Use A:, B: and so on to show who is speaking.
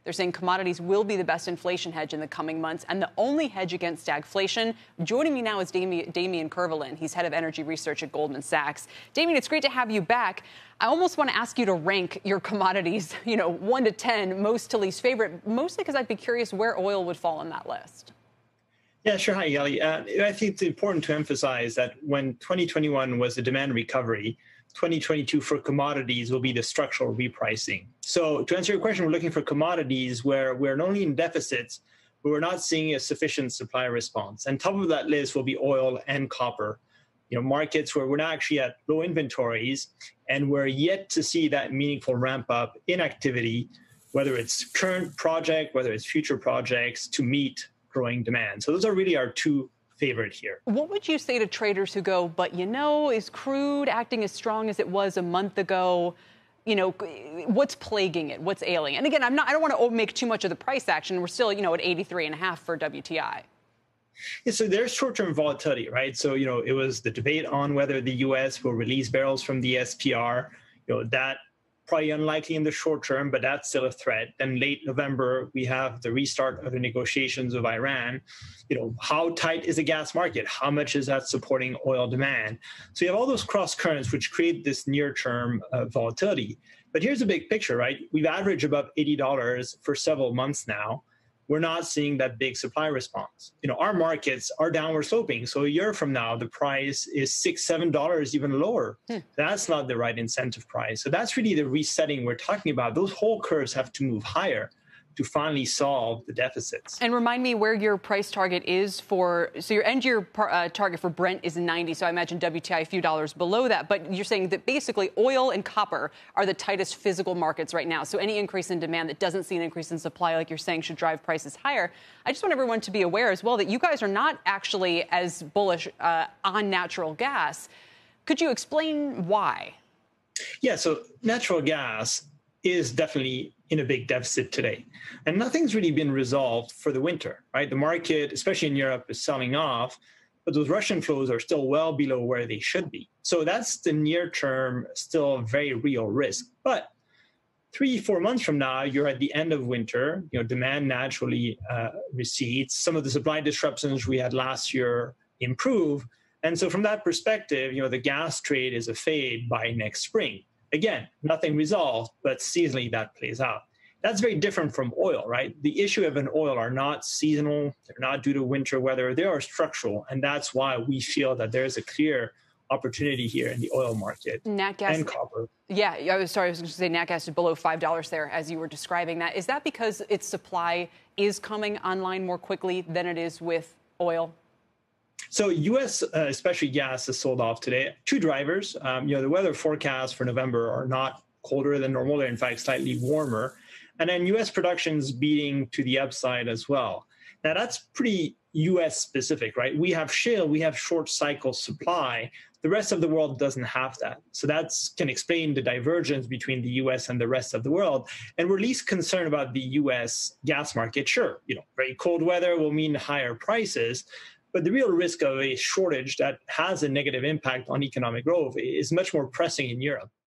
A: They're saying commodities will be the best inflation hedge in the coming months and the only hedge against stagflation. Joining me now is Damian Courvalin. He's head of energy research at Goldman Sachs. Damian, it's great to have you back. I almost want to ask you to rank your commodities, 1 to 10, most to least favorite, mostly because I'd be curious where oil would fall on that list.
B: Yeah, sure. Hi, Yali. I think it's important to emphasize that when 2021 was a demand recovery, 2022 for commodities will be the structural repricing. So to answer your question, we're looking for commodities where we're not only in deficits, but we're not seeing a sufficient supply response. And top of that list will be oil and copper. Markets where we're not actually at low inventories, and we're yet to see that meaningful ramp up in activity, whether it's current project, whether it's future projects, to meet growing demand. So those are really our two favorite here.
A: What would you say to traders who go, but is crude acting as strong as it was a month ago? What's plaguing it? What's ailing? And again, I don't want to make too much of the price action. We're still, at 83.5 for WTI.
B: Yeah, so there's short-term volatility, right? So, it was the debate on whether the U.S. will release barrels from the SPR. That probably unlikely in the short term, but that's still a threat. Then late November, we have the restart of the negotiations with Iran. How tight is the gas market? How much is that supporting oil demand? So you have all those cross currents which create this near-term volatility. But here's the big picture, right? We've averaged above $80 for several months now. We're not seeing that big supply response. Our markets are downward sloping. So a year from now, the price is $6, $7 even lower. That's not the right incentive price. So that's really the resetting we're talking about. Those whole curves have to move higher to finally solve the deficits.
A: And remind me where your price target is so your end-year target for Brent is 90, so I imagine WTI a few dollars below that. But you're saying that basically oil and copper are the tightest physical markets right now. So any increase in demand that doesn't see an increase in supply, like you're saying, should drive prices higher. I just want everyone to be aware as well that you guys are not actually as bullish on natural gas. Could you explain why?
B: Yeah, so natural gas is definitely in a big deficit today. And nothing's really been resolved for the winter, right? The market, especially in Europe, is selling off, but those Russian flows are still well below where they should be. So that's the near term, still a very real risk. But 3-4 months from now, you're at the end of winter, demand naturally recedes. Some of the supply disruptions we had last year improve. And so from that perspective, the gas trade is a fade by next spring. Again, nothing resolved, but seasonally that plays out. That's very different from oil, right? The issue of an oil are not seasonal. They're not due to winter weather. They are structural. And that's why we feel that there's a clear opportunity here in the oil market
A: Nat gas,
B: and copper.
A: Yeah, I was going to say nat gas is below $5 there as you were describing that. Is that because its supply is coming online more quickly than it is with oil?
B: So U.S., especially gas, is sold off today. Two drivers. The weather forecasts for November are not colder than normal. They're, in fact, slightly warmer. And then U.S. production's beating to the upside as well. Now, that's pretty U.S. specific, right? We have shale. We have short cycle supply. The rest of the world doesn't have that. So that can explain the divergence between the U.S. and the rest of the world. And we're least concerned about the U.S. gas market. Sure, very cold weather will mean higher prices. But the real risk of a shortage that has a negative impact on economic growth is much more pressing in Europe.